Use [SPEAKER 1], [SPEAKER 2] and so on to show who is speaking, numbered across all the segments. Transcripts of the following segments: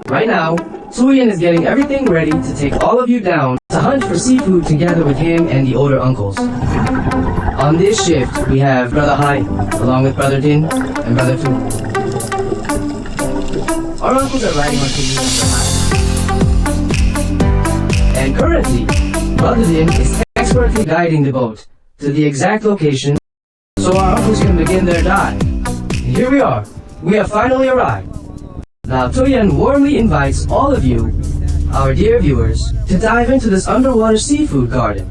[SPEAKER 1] Right now, Tuyen is getting everything ready to take all of you down to hunt for seafood together with him and the older uncles. On this shift, we have Brother Hai, along with Brother Din and Brother Tu. Our uncles are riding on Tuyen. And currently, Brother Din is expertly guiding the boat to the exact location so our uncles can begin their dive. And here we are. We have finally arrived. Now Tuyen warmly invites all of you, our dear viewers, to dive into this underwater seafood garden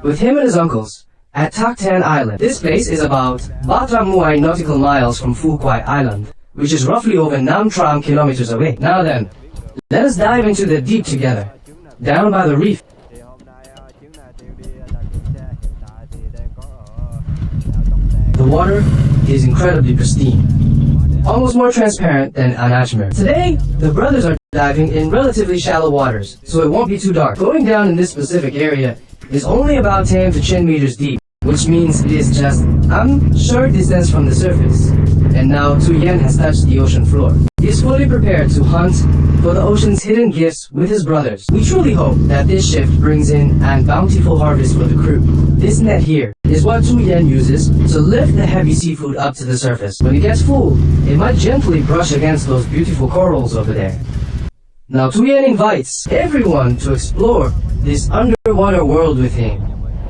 [SPEAKER 1] with him and his uncles at Tak Tan Island. This place is about 300 nautical miles from Phu Quai Island, which is roughly over 900 kilometers away. Now then, let us dive into the deep together, down by the reef. The water is incredibly pristine, almost more transparent than An Achmer. Today, the brothers are diving in relatively shallow waters, so it won't be too dark. Going down in this specific area is only about 10 to 10 meters deep, which means it is just a short distance from the surface. And now Tuyen has touched the ocean floor. He is fully prepared to hunt for the ocean's hidden gifts with his brothers. We truly hope that this shift brings in a bountiful harvest for the crew. This net here is what Tuyen uses to lift the heavy seafood up to the surface. When it gets full, it might gently brush against those beautiful corals over there. Now Tuyen invites everyone to explore this underwater world with him,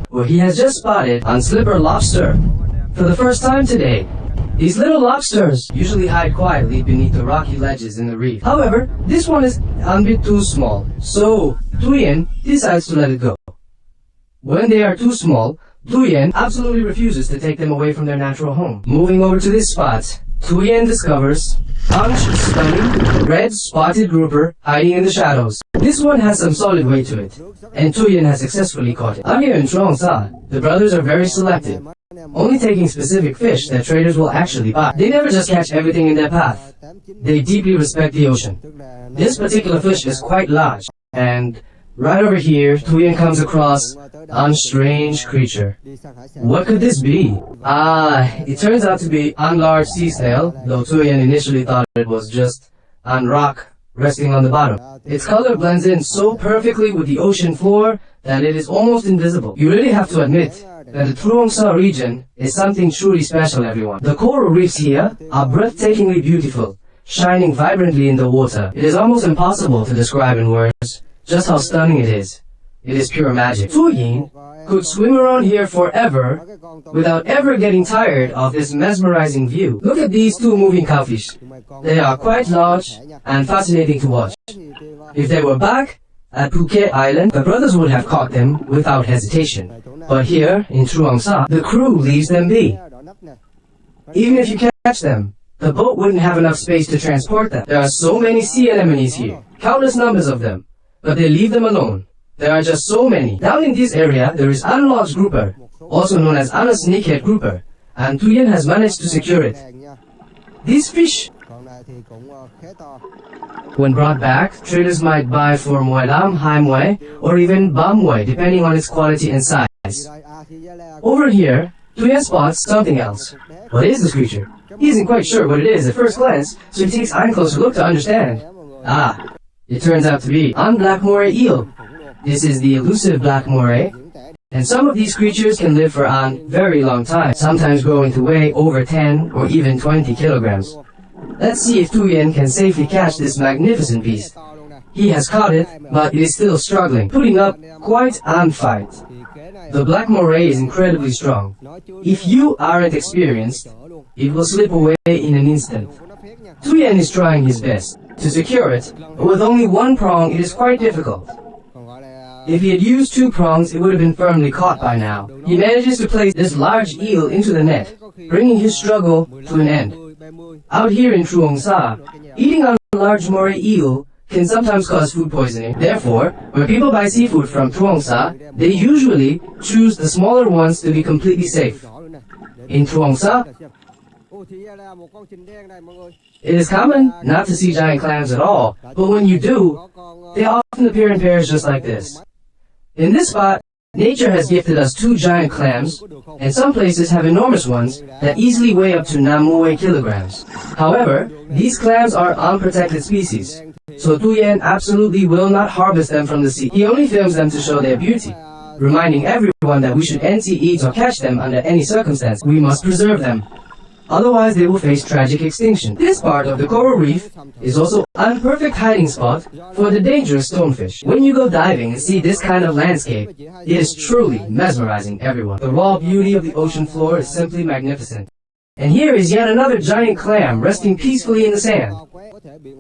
[SPEAKER 1] where he has just spotted a slipper lobster for the first time today. These little lobsters usually hide quietly beneath the rocky ledges in the reef. However, this one is a bit too small, so Tuyen decides to let it go. When they are too small, Tuyen absolutely refuses to take them away from their natural home. Moving over to this spot, Tuyen discovers a stunning red spotted grouper hiding in the shadows. This one has some solid weight to it, and Tuyen has successfully caught it. Out here in Truong Sa, the brothers are very selective, only taking specific fish that traders will actually buy. They never just catch everything in their path. They deeply respect the ocean. This particular fish is quite large, and right over here, Tuyen comes across a strange creature. What could this be? It turns out to be a large sea snail, though Tuyen initially thought it was just a rock resting on the bottom. Its color blends in so perfectly with the ocean floor that it is almost invisible. You really have to admit that the Truong Sa region is something truly special, everyone. The coral reefs here are breathtakingly beautiful, shining vibrantly in the water. It is almost impossible to describe in words just how stunning it is. It is pure magic. Tuyen could swim around here forever without ever getting tired of this mesmerizing view. Look at these two moving cowfish. They are quite large and fascinating to watch. If they were back at Phuket Island, the brothers would have caught them without hesitation. But here, in Truong Sa, the crew leaves them be. Even if you catch them, the boat wouldn't have enough space to transport them. There are so many sea anemones here, countless numbers of them, but they leave them alone. There are just so many. Down in this area, there is an large grouper, also known as a snakehead grouper, and Tuyen has managed to secure it. These fish, when brought back, traders might buy for Muay Lam, Hai Muay, or even Ba Muay, depending on its quality and size. Over here, Tuyen spots something else. What is this creature? He isn't quite sure what it is at first glance, so he takes a closer look to understand. It turns out to be a black moray eel. This is the elusive black moray, and some of these creatures can live for a very long time, sometimes growing to weigh over 10 or even 20 kilograms. Let's see if Tuyen can safely catch this magnificent beast. He has caught it, but it is still struggling, putting up quite a fight. The black moray is incredibly strong. If you aren't experienced, it will slip away in an instant. Tuyen is trying his best to secure it, but with only one prong it is quite difficult. If he had used two prongs, it would have been firmly caught by now. He manages to place this large eel into the net, bringing his struggle to an end. Out here in Truong Sa, eating a large moray eel can sometimes cause food poisoning. Therefore, when people buy seafood from Truong Sa, they usually choose the smaller ones to be completely safe. In Truong Sa, it is common not to see giant clams at all, but when you do, they often appear in pairs just like this. In this spot, nature has gifted us two giant clams, and some places have enormous ones that easily weigh up to 9 kilograms. However, these clams are unprotected species, so Tu Yen absolutely will not harvest them from the sea. He only films them to show their beauty, reminding everyone that we should eat or catch them under any circumstance. We must preserve them. Otherwise, they will face tragic extinction. This part of the coral reef is also a perfect hiding spot for the dangerous stonefish. When you go diving and see this kind of landscape, it is truly mesmerizing everyone. The raw beauty of the ocean floor is simply magnificent. And here is yet another giant clam resting peacefully in the sand.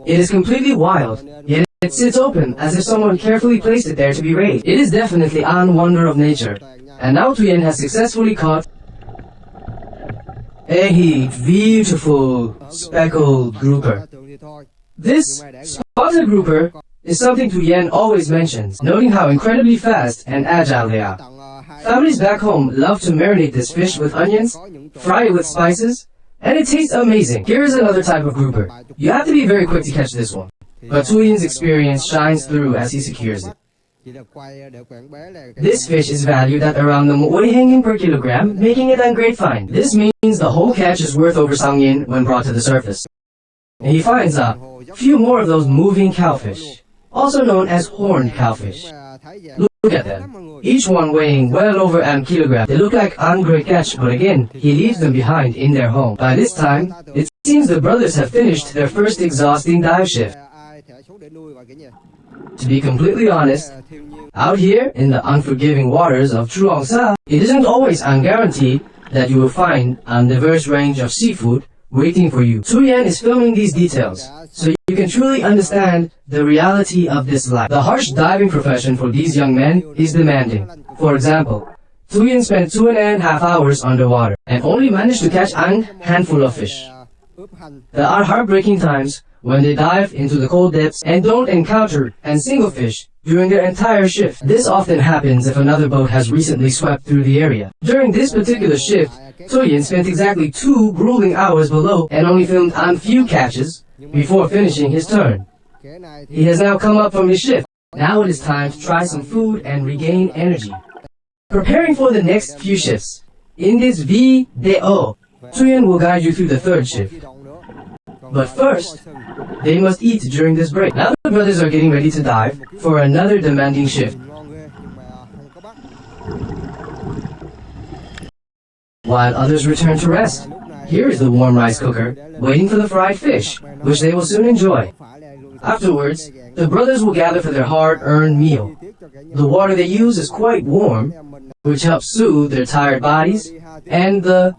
[SPEAKER 1] It is completely wild, yet it sits open as if someone carefully placed it there to be raised. It is definitely a wonder of nature. And now Tuyen has successfully caught a beautiful speckled grouper. This spotted grouper is something Tu Yen always mentions, noting how incredibly fast and agile they are. Families back home love to marinate this fish with onions, fry it with spices, and it tastes amazing. Here is another type of grouper. You have to be very quick to catch this one, but Tu Yen's experience shines through as he secures it. This fish is valued at around the Muoy hanging per kilogram, making it a great find. This means the whole catch is worth over Sangyin when brought to the surface. And he finds a few more of those moving cowfish, also known as horned cowfish. Look at them, each one weighing well over a kilogram. They look like a great catch, but again, he leaves them behind in their home. By this time, it seems the brothers have finished their first exhausting dive shift. To be completely honest, out here in the unforgiving waters of Truong Sa, it isn't always a guarantee that you will find a diverse range of seafood waiting for you. Tu Yen is filming these details, so you can truly understand the reality of this life. The harsh diving profession for these young men is demanding. For example, Tu Yen spent 2.5 hours underwater and only managed to catch a handful of fish. There are heartbreaking times when they dive into the cold depths and don't encounter a single fish during their entire shift. This often happens if another boat has recently swept through the area. During this particular shift, Tu Yen spent exactly 2 grueling hours below and only filmed a few catches before finishing his turn. He has now come up from his shift. Now it is time to try some food and regain energy. Preparing for the next few shifts. In this video, Tu Yen will guide you through the third shift. But first, they must eat during this break. Now the brothers are getting ready to dive for another demanding shift. While others return to rest, here is the warm rice cooker, waiting for the fried fish, which they will soon enjoy. Afterwards, the brothers will gather for their hard-earned meal. The water they use is quite warm, which helps soothe their tired bodies, and the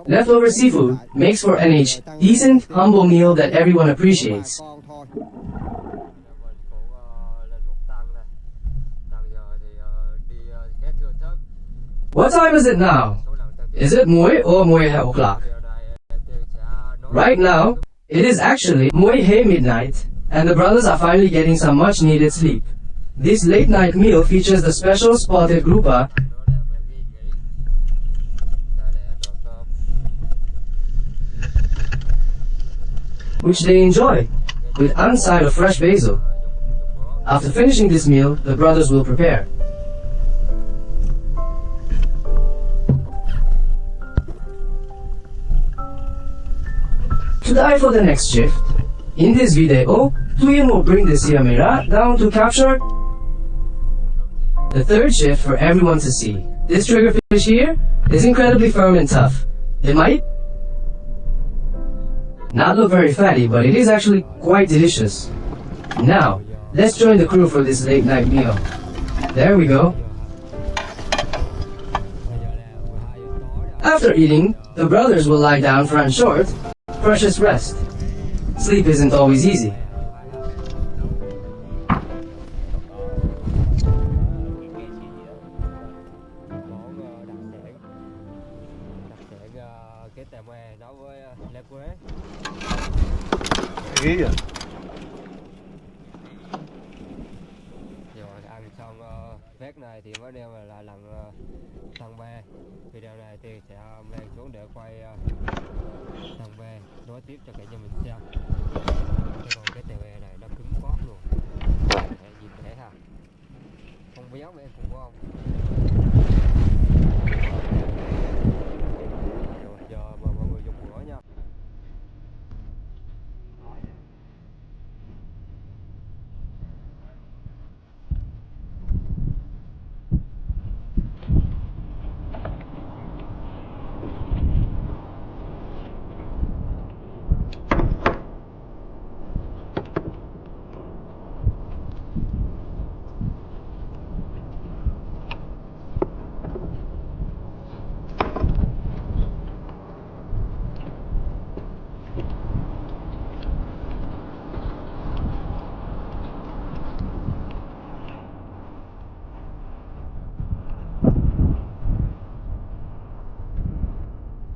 [SPEAKER 1] leftover seafood makes for a decent, humble meal that everyone appreciates. What time is it now? Is it Muoy or Muoy o'clock? Right now, it is actually Muoy midnight, and the brothers are finally getting some much-needed sleep. This late-night meal features the special spotted grouper, which they enjoy, with a side of fresh basil. After finishing this meal, the brothers will prepare. To dive for the next shift, in this video, Tu Yen will bring the camera down to capture the third shift for everyone to see. This triggerfish here is incredibly firm and tough. It might not look very fatty, but it is actually quite delicious. Now, let's join the crew for this late night meal. There we go. After eating, the brothers will lie down for a short, precious rest. Sleep isn't always easy.
[SPEAKER 2] Rồi ăn xong vét này thì mới đem lại lần thằng bè. Video này thì sẽ mang xuống để quay thằng bè nối tiếp cho cả nhà mình xem. Còn cái tè bè này nó cứng cót luôn. Để dịp để ha. Không béo mà em cũng không.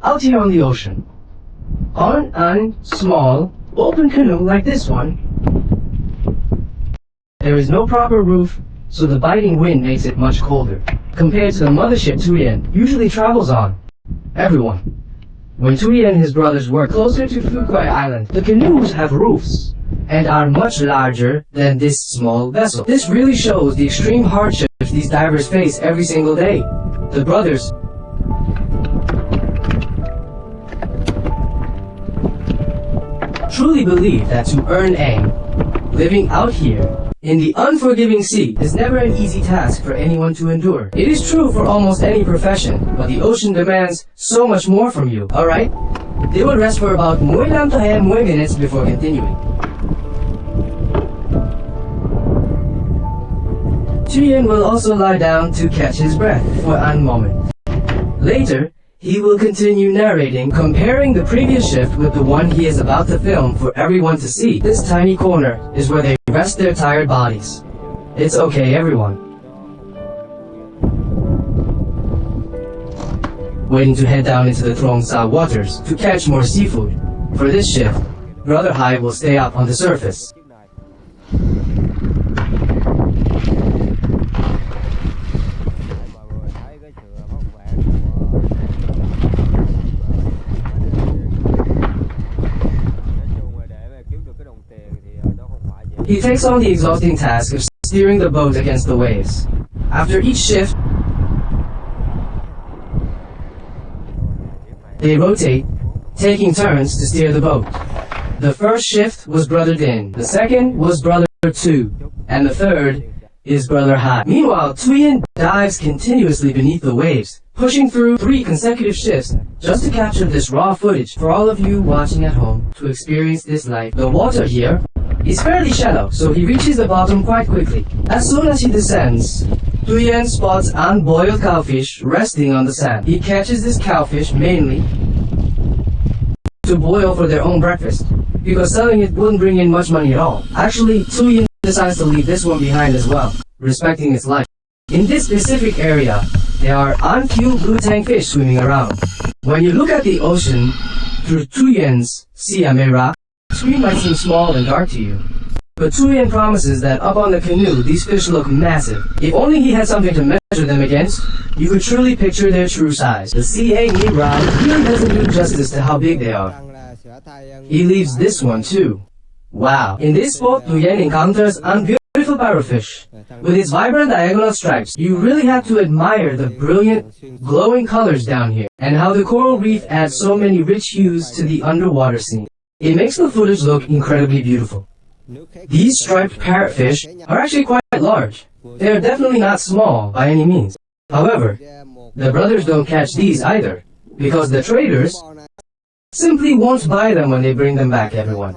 [SPEAKER 1] out here on the ocean. On a small, open canoe like this one, there is no proper roof, so the biting wind makes it much colder, compared to the mothership Truyen usually travels on. Everyone. When Truyen and his brothers were closer to Fuquai Island, the canoes have roofs, and are much larger than this small vessel. This really shows the extreme hardships these divers face every single day. The brothers truly believe that to earn ang, living out here in the unforgiving sea is never an easy task for anyone to endure. It is true for almost any profession, but the ocean demands so much more from you, alright? They will rest for about muy minutes before continuing. Truyen will also lie down to catch his breath for a moment. Later, he will continue narrating, comparing the previous shift with the one he is about to film for everyone to see. This tiny corner is where they rest their tired bodies. It's okay, everyone. Waiting to head down into the Truong Sa waters to catch more seafood. For this shift, Brother Hai will stay up on the surface. He takes on the exhausting task of steering the boat against the waves. After each shift, they rotate, taking turns to steer the boat. The first shift was Brother Din, the second was Brother Tu, and the third is Brother Hai. Meanwhile, Truyen dives continuously beneath the waves, pushing through 3 consecutive shifts just to capture this raw footage for all of you watching at home to experience this life. The water here is fairly shallow, so he reaches the bottom quite quickly. As soon as he descends, Truyen spots unboiled cowfish resting on the sand. He catches this cowfish mainly to boil for their own breakfast, because selling it wouldn't bring in much money at all. Actually, Truyen decides to leave this one behind as well, respecting its life. In this specific area, there are a few blue tang fish swimming around. When you look at the ocean through Truyen's Siamera, the screen might seem small and dark to you. But Truyen promises that up on the canoe, these fish look massive. If only he had something to measure them against, you could truly picture their true size. The Siamera really doesn't do justice to how big they are. He leaves this one too. Wow. In this spot, Truyen encounters a beautiful parrotfish. With its vibrant diagonal stripes, you really have to admire the brilliant, glowing colors down here, and how the coral reef adds so many rich hues to the underwater scene. It makes the footage look incredibly beautiful. These striped parrotfish are actually quite large. They are definitely not small by any means. However, the brothers don't catch these either, because the traders simply won't buy them when they bring them back, everyone.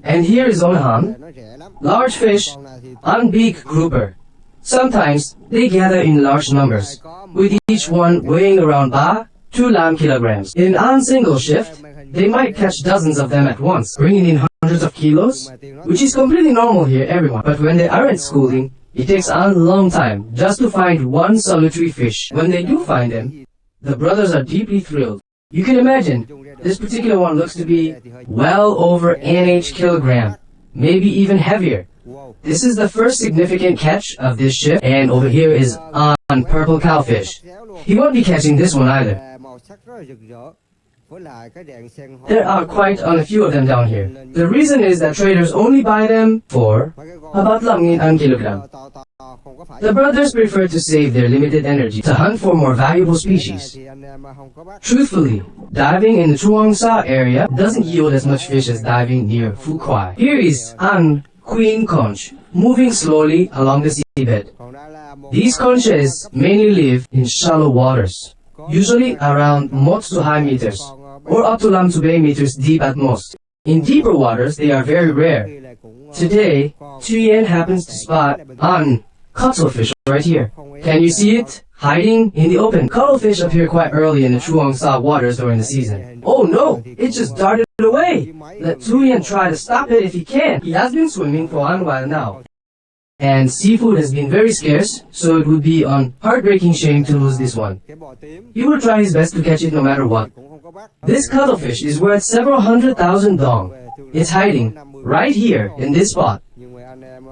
[SPEAKER 1] And here is Onhan, large fish, unbeak grouper. Sometimes they gather in large numbers, with each one weighing around 2 kilograms. In a single shift, they might catch dozens of them at once, bringing in hundreds of kilos, which is completely normal here, everyone. But when they aren't schooling, it takes a long time just to find one solitary fish. When they do find them, the brothers are deeply thrilled. You can imagine, this particular one looks to be well over NH kilogram, maybe even heavier. This is the first significant catch of this shift, and over here is on purple cowfish. He won't be catching this one either. There are quite a few of them down here. The reason is that traders only buy them for about 5 kilogram. The brothers prefer to save their limited energy to hunt for more valuable species. Truthfully, diving in the Truong Sa area doesn't yield as much fish as diving near Fuquai. Here is an queen conch moving slowly along the seabed. These conches mainly live in shallow waters, usually around most to high meters, or up to lam to bay meters deep at most. In deeper waters, they are very rare. Today, Truyen happens to spot an cuttlefish right here. Can you see it? Hiding in the open. Cuttlefish appear quite early in the Truong Sa waters during the season. Oh no! It just darted away! Let Truyen try to stop it if he can. He has been swimming for a while now. And seafood has been very scarce, so it would be a heartbreaking shame to lose this one. He will try his best to catch it no matter what. This cuttlefish is worth several 100,000 dong. It's hiding right here in this spot.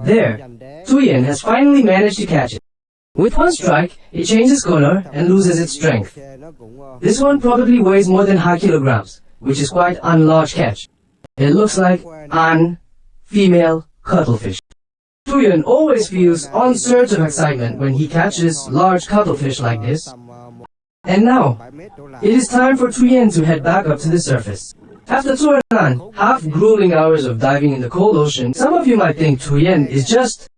[SPEAKER 1] There, Thuyen has finally managed to catch it. With one strike, it changes color and loses its strength. This one probably weighs more than half kilograms, which is quite a large catch. It looks like an female cuttlefish. Thuyen always feels on surge of excitement when he catches large cuttlefish like this. And now, it is time for Thuyen to head back up to the surface. After 2 half grueling hours of diving in the cold ocean, some of you might think Thuyen is just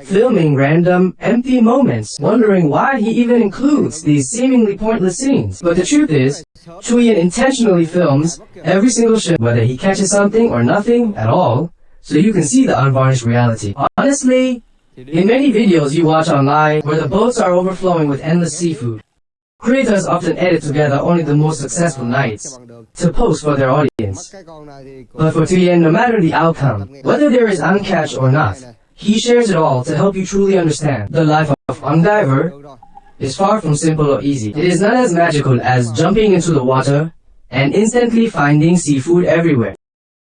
[SPEAKER 1] filming random, empty moments, wondering why he even includes these seemingly pointless scenes. But the truth is, Thuyen intentionally films every single ship, whether he catches something or nothing at all, so you can see the unvarnished reality. Honestly, in many videos you watch online where the boats are overflowing with endless seafood, creators often edit together only the most successful nights to post for their audience. But for Thuyen, no matter the outcome, whether there is uncatch or not, he shares it all to help you truly understand. The life of a diver is far from simple or easy. It is not as magical as jumping into the water and instantly finding seafood everywhere.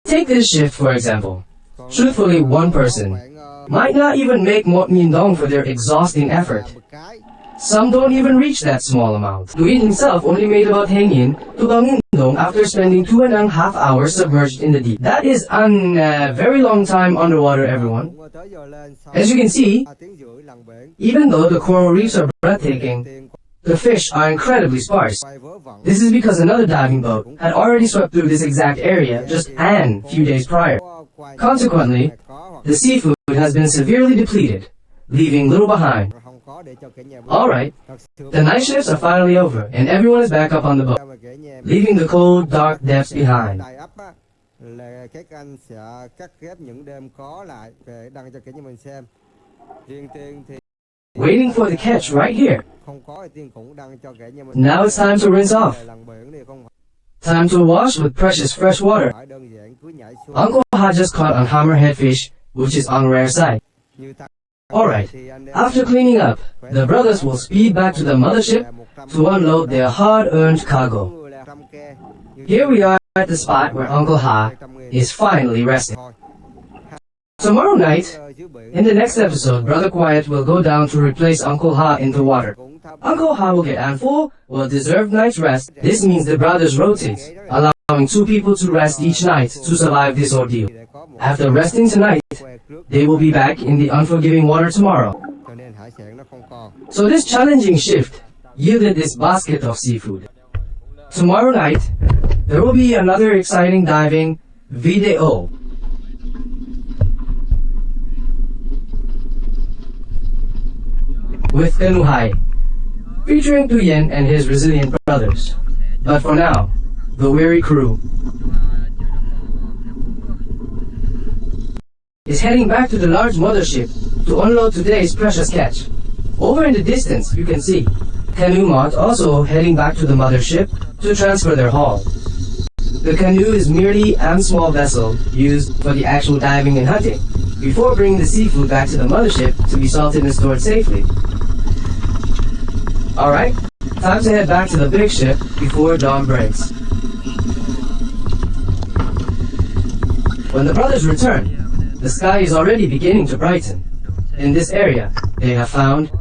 [SPEAKER 1] Take this shift for example. Truthfully, one person might not even make 1,000,000 dong for their exhausting effort. Some don't even reach that small amount. Thuyen himself only made about hangin to 2,000,000 dong after spending 2.5 hours submerged in the deep. That is a very long time underwater, everyone. As you can see, even though the coral reefs are breathtaking, the fish are incredibly sparse. This is because another diving boat had already swept through this exact area just a few days prior. Consequently, the seafood has been severely depleted, leaving little behind. Alright, the night shifts are finally over, and everyone is back up on the boat, leaving the cold, dark depths behind. Waiting for the catch right here. Now it's time to rinse off. Time to wash with precious fresh water. Uncle Ha just caught a hammerhead fish, which is on rare side. Alright, after cleaning up, the brothers will speed back to the mothership to unload their hard-earned cargo. Here we are at the spot where Uncle Ha is finally resting. Tomorrow night, in the next episode, Brother Quiet will go down to replace Uncle Ha in the water. Uncle Ha will get a full, well-deserved night's rest. This means the brothers rotate, allowing 2 people to rest each night to survive this ordeal. After resting tonight, they will be back in the unforgiving water tomorrow. So this challenging shift yielded this basket of seafood. Tomorrow night, there will be another exciting diving video. With Kanuhai, featuring Thuyen and his resilient brothers. But for now, the weary crew is heading back to the large mothership to unload today's precious catch. Over in the distance, you can see Canoe Mott also heading back to the mothership to transfer their haul. The canoe is merely a small vessel used for the actual diving and hunting, before bringing the seafood back to the mothership to be salted and stored safely. Alright, time to head back to the big ship before dawn breaks. When the brothers return, the sky is already beginning to brighten. In this area, they have found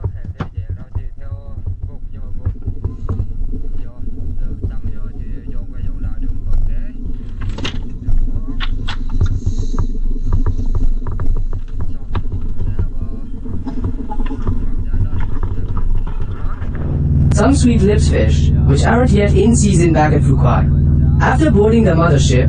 [SPEAKER 1] some sweet lips fish, which aren't yet in season back at Phu Quai. After boarding the mothership,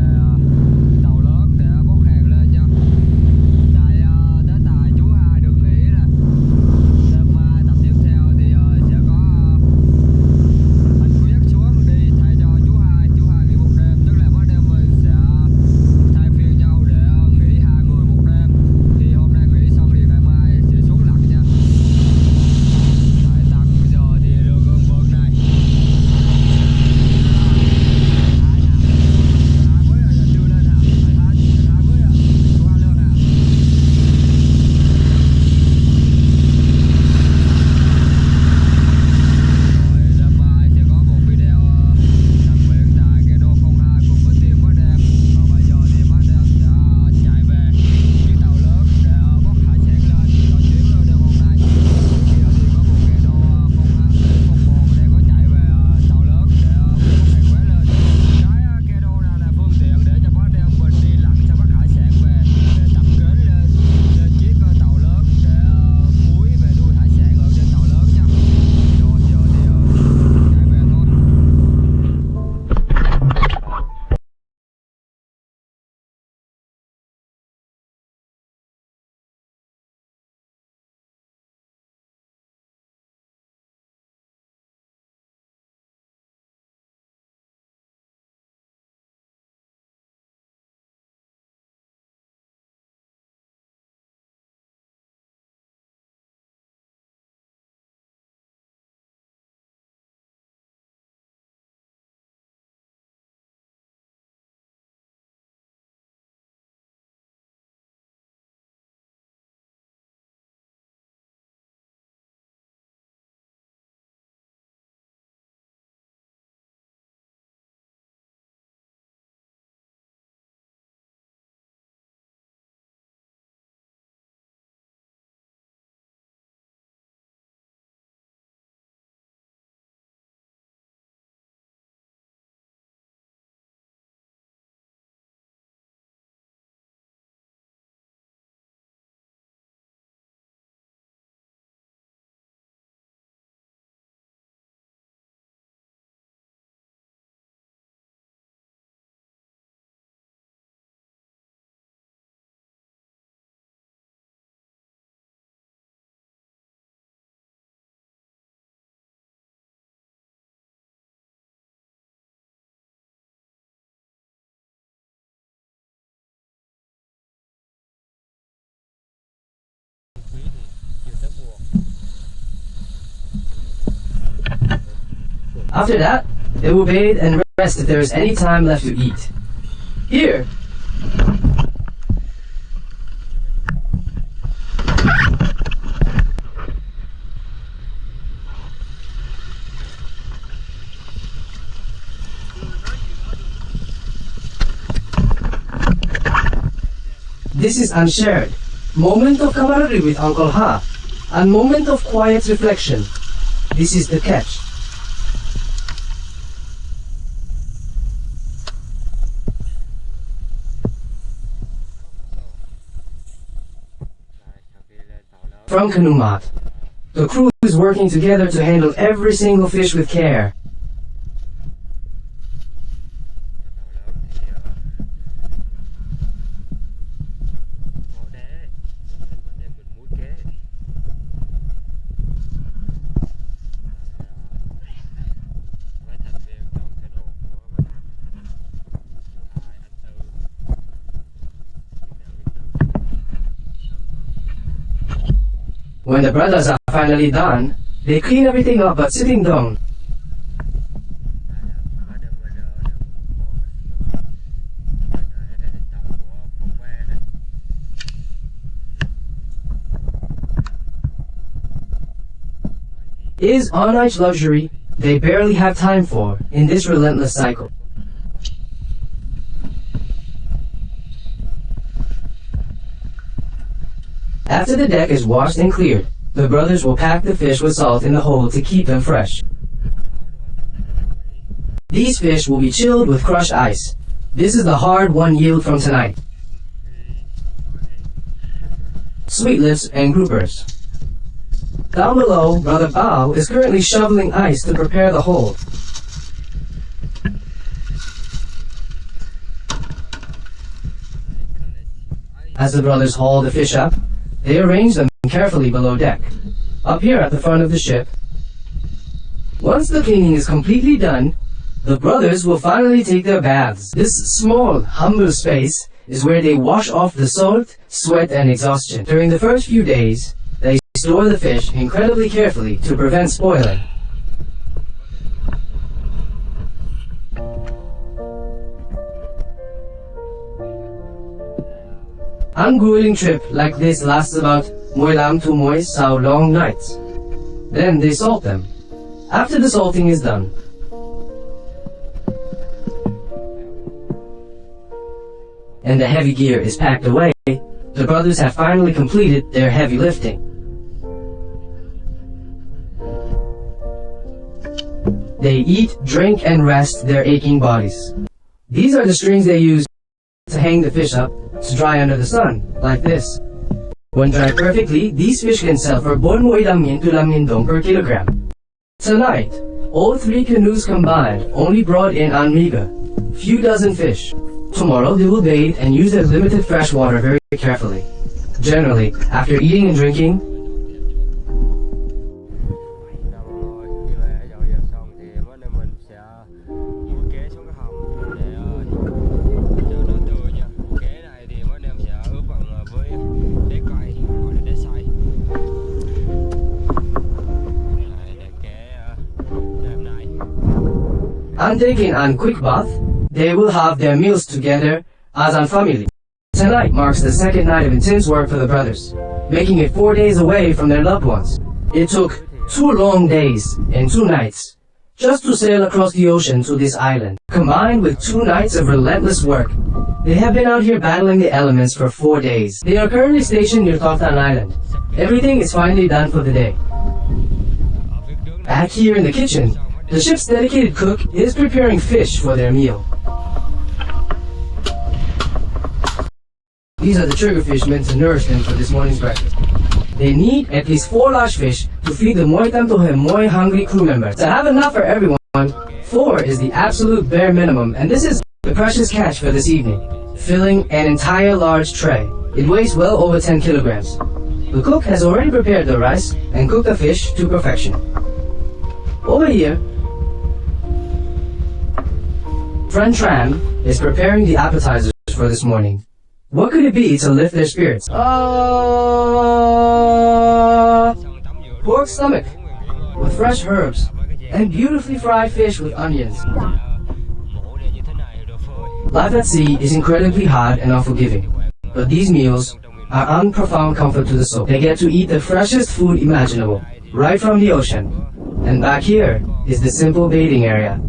[SPEAKER 1] After that, they will bathe and rest if there is any time left to eat. Here, this is unshared. Moment of camaraderie with Uncle Ha. A moment of quiet reflection. This is the catch. From canoe mat. The crew is working together to handle every single fish with care. When the brothers are finally done, they clean everything up but sitting down. Is on-ice luxury they barely have time for in this relentless cycle. After the deck is washed and cleared, the brothers will pack the fish with salt in the hold to keep them fresh. These fish will be chilled with crushed ice. This is the hard-won yield from tonight. Sweetlips and groupers. Down below, Brother Bao is currently shoveling ice to prepare the hold. As the brothers haul the fish up, they arrange them carefully below deck, up here at the front of the ship. Once the cleaning is completely done, the brothers will finally take their baths. This small, humble space is where they wash off the salt, sweat, and exhaustion. During the first few days, they store the fish incredibly carefully to prevent spoiling. An grueling trip like this lasts about 1 to 2 long nights. Then they salt them. After the salting is done, and the heavy gear is packed away, the brothers have finally completed their heavy lifting. They eat, drink, and rest their aching bodies. These are the strings they use to hang the fish up to dry under the sun, like this. When dried perfectly, these fish can sell for 4 to 5 dong per kilogram. Tonight, all 3 canoes combined only brought in an miga, few dozen fish. Tomorrow they will bathe and use their limited fresh water very carefully. Generally, after eating and drinking, and taking a quick bath, they will have their meals together as a family. Tonight marks the second night of intense work for the brothers, making it 4 days away from their loved ones. It took 2 long days and 2 nights just to sail across the ocean to this island. Combined with 2 nights of relentless work, they have been out here battling the elements for 4 days. They are currently stationed near Truong Island. Everything is finally done for the day. Back here in the kitchen, the ship's dedicated cook is preparing fish for their meal. These are the triggerfish meant to nourish them for this morning's breakfast. They need at least 4 large fish to feed the more hungry crew members. To have enough for everyone, 4 is the absolute bare minimum, and this is the precious catch for this evening, filling an entire large tray. It weighs well over 10 kilograms. The cook has already prepared the rice and cooked the fish to perfection. Over here, Friend Tran is preparing the appetizers for this morning. What could it be to lift their spirits? Pork stomach with fresh herbs and beautifully fried fish with onions.
[SPEAKER 2] mổ để như thế này rồi phơi.
[SPEAKER 1] Life at sea is incredibly hard and unforgiving, but these meals are unprofound comfort to the soul. They get to eat the freshest food imaginable, right from the ocean. And back here is the simple bathing area.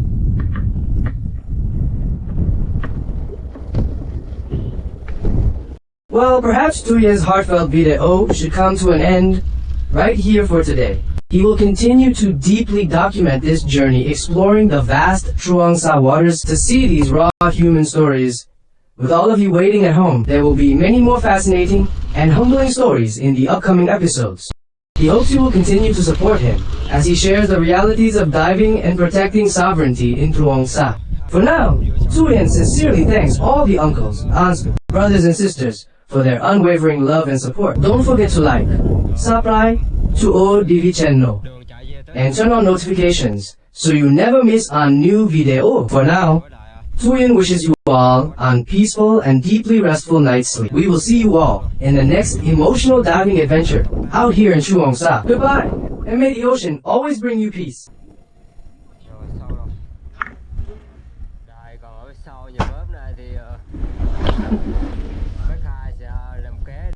[SPEAKER 1] Well, perhaps Thuyen's heartfelt video should come to an end right here for today. He will continue to deeply document this journey, exploring the vast Truong Sa waters to see these raw human stories. With all of you waiting at home, there will be many more fascinating and humbling stories in the upcoming episodes. He hopes you will continue to support him as he shares the realities of diving and protecting sovereignty in Truong Sa. For now, Thuyen sincerely thanks all the uncles, aunts, brothers and sisters for their unwavering love and support. Don't forget to like, subscribe to ODV channel, and turn on notifications so you never miss a new video. For now, Thuyen wishes you all a peaceful and deeply restful night's sleep. We will see you all in the next emotional diving adventure out here in Truong Sa. Goodbye, and may the ocean always bring you peace.
[SPEAKER 2] Rồi sau rồi. Rồi còn ở sau nhà bếp này thì bác Khai sẽ làm